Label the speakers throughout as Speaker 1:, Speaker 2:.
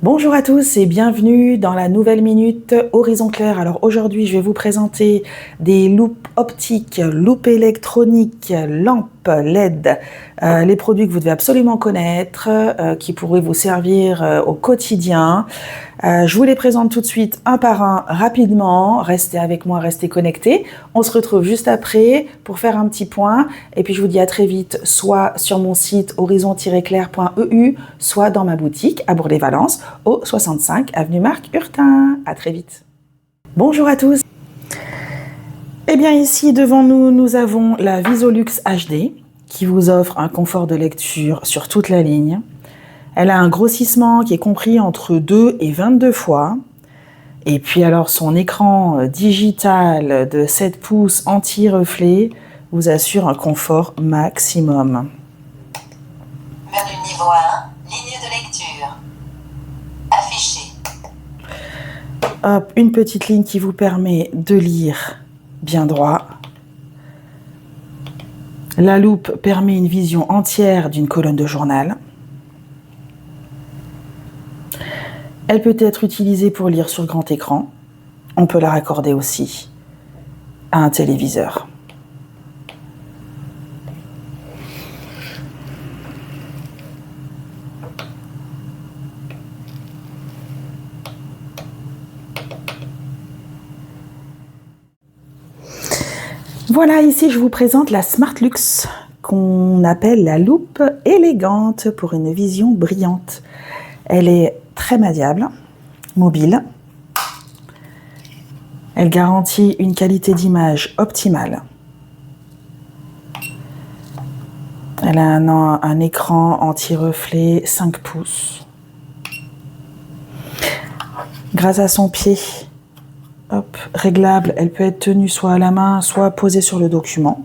Speaker 1: Bonjour à tous et bienvenue dans la nouvelle minute Horizon Clair. Alors aujourd'hui, je vais vous présenter des loupes optiques, loupes électroniques, lampes LED, les produits que vous devez absolument connaître, qui pourraient vous servir au quotidien. Je vous les présente tout de suite un par un rapidement. Restez avec moi, restez connectés. On se retrouve juste après pour faire un petit point. Et puis je vous dis à très vite, soit sur mon site horizon-clair.eu, soit dans ma boutique à Bourg-les-Valences, au 65 avenue Marc Hurtin. À très vite. Bonjour à tous. Eh bien ici devant nous, nous avons la Visolux HD qui vous offre un confort de lecture sur toute la ligne. Elle a un grossissement qui est compris entre 2 et 22 fois. Et puis alors son écran digital de 7 pouces anti-reflet vous assure un confort maximum.
Speaker 2: Menu niveau 1, ligne de lecture. Affiché.
Speaker 1: Hop, une petite ligne qui vous permet de lire bien droit. La loupe permet une vision entière d'une colonne de journal. Elle peut être utilisée pour lire sur grand écran. On peut la raccorder aussi à un téléviseur. Voilà, ici je vous présente la Smartlux, qu'on appelle la loupe élégante pour une vision brillante. Elle est très maniable, mobile. Elle garantit une qualité d'image optimale. Elle a un écran anti-reflet 5 pouces. Grâce à son pied, hop, réglable, elle peut être tenue soit à la main, soit posée sur le document.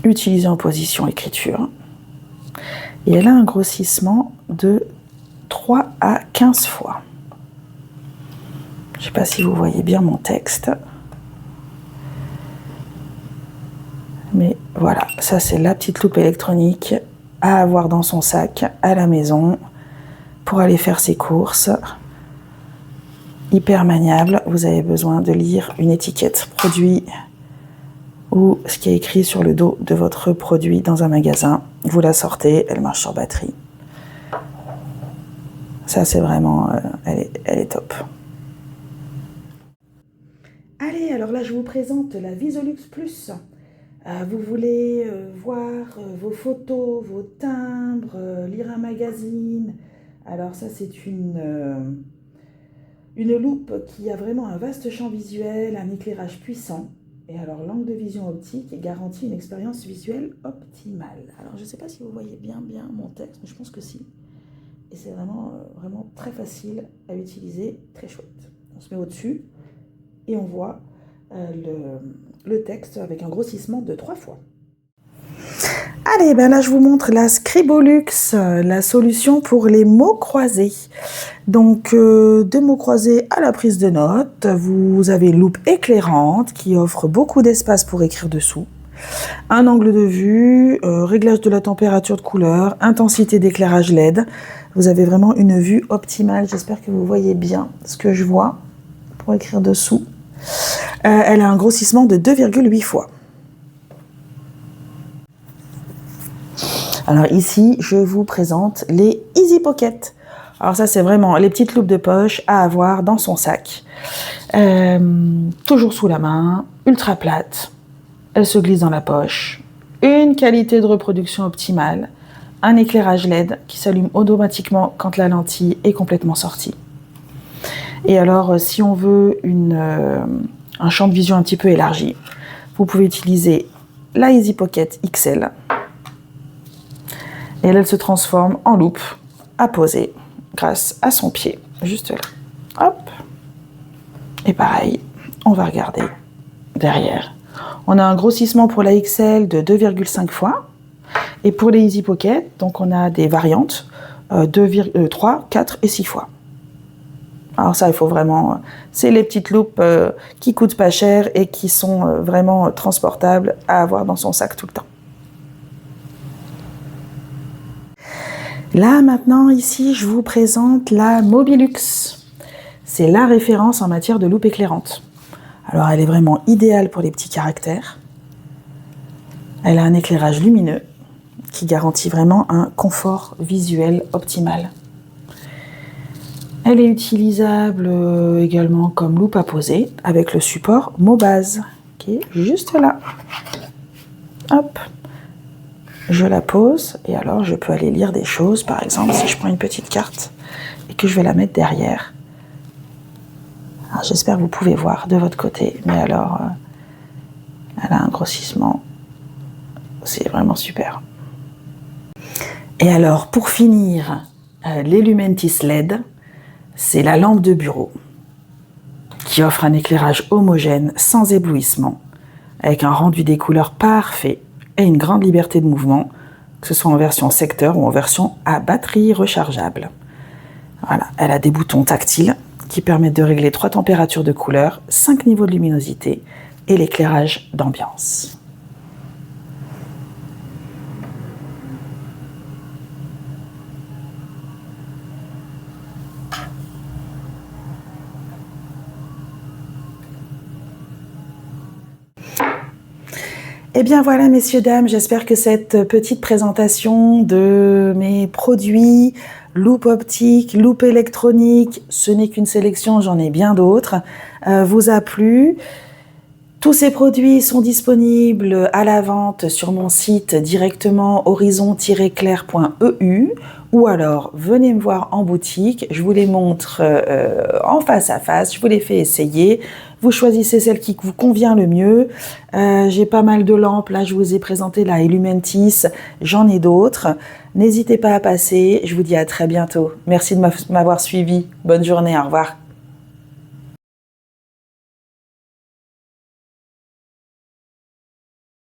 Speaker 1: Utilisée en position écriture. Et elle a un grossissement de 3 à 15 fois. Je ne sais pas si vous voyez bien mon texte. Mais voilà, ça c'est la petite loupe électronique à avoir dans son sac à la maison pour aller faire ses courses. Hyper maniable, vous avez besoin de lire une étiquette produit ou ce qui est écrit sur le dos de votre produit dans un magasin. Vous la sortez, elle marche sur batterie. Ça c'est vraiment, elle est top. Allez, alors là je vous présente la Visolux Plus. Vous voulez voir vos photos, vos timbres, lire un magazine. Alors ça c'est une loupe qui a vraiment un vaste champ visuel, un éclairage puissant. Et alors l'angle de vision optique garantit une expérience visuelle optimale. Alors je ne sais pas si vous voyez bien mon texte, mais je pense que si. Et c'est vraiment très facile à utiliser, très chouette. On se met au-dessus et on voit le texte avec un grossissement de 3 fois. Allez, ben là je vous montre la Scribolux, la solution pour les mots croisés. Donc des mots croisés à la prise de notes. Vous avez une loupe éclairante qui offre beaucoup d'espace pour écrire dessous. Un angle de vue, réglage de la température de couleur, intensité d'éclairage LED. Vous avez vraiment une vue optimale. J'espère que vous voyez bien ce que je vois pour écrire dessous. Elle a un grossissement de 2,8 fois. Alors ici, je vous présente les Easy Pocket. Alors ça, c'est vraiment les petites loupes de poche à avoir dans son sac. Toujours sous la main, ultra plate. Elle se glisse dans la poche. Une qualité de reproduction optimale. Un éclairage LED qui s'allume automatiquement quand la lentille est complètement sortie. Et alors, si on veut un champ de vision un petit peu élargi, vous pouvez utiliser la Easy Pocket XL. Et elle se transforme en loupe à poser grâce à son pied, juste là. Hop. Et pareil, on va regarder derrière. On a un grossissement pour la XL de 2,5 fois. Et pour les Easy Pocket, donc on a des variantes 3, 4 et 6 fois. Alors ça, il faut vraiment... c'est les petites loupes qui coûtent pas cher et qui sont vraiment transportables à avoir dans son sac tout le temps. Là, maintenant, ici, je vous présente la Mobilux. C'est la référence en matière de loupe éclairante. Alors, elle est vraiment idéale pour les petits caractères. Elle a un éclairage lumineux qui garantit vraiment un confort visuel optimal. Elle est utilisable également comme loupe à poser avec le support Mobase qui est juste là. Hop, je la pose et alors je peux aller lire des choses. Par exemple, si je prends une petite carte et que je vais la mettre derrière. J'espère que vous pouvez voir de votre côté, mais alors elle a un grossissement. C'est vraiment super. Et alors, pour finir, l'Elumentis LED, c'est la lampe de bureau qui offre un éclairage homogène sans éblouissement, avec un rendu des couleurs parfait et une grande liberté de mouvement, que ce soit en version secteur ou en version à batterie rechargeable. Voilà, elle a des boutons tactiles qui permettent de régler 3 températures de couleur, 5 niveaux de luminosité et l'éclairage d'ambiance. Et bien voilà, messieurs, dames, j'espère que cette petite présentation de mes produits, loupe optique, loupe électronique, ce n'est qu'une sélection, j'en ai bien d'autres, vous a plu. Tous ces produits sont disponibles à la vente sur mon site directement horizon-clair.eu ou alors venez me voir en boutique, je vous les montre en face à face, je vous les fais essayer, vous choisissez celle qui vous convient le mieux. J'ai pas mal de lampes, là je vous ai présenté la Elumentis, j'en ai d'autres. N'hésitez pas à passer, je vous dis à très bientôt. Merci de m'avoir suivi, bonne journée, au revoir.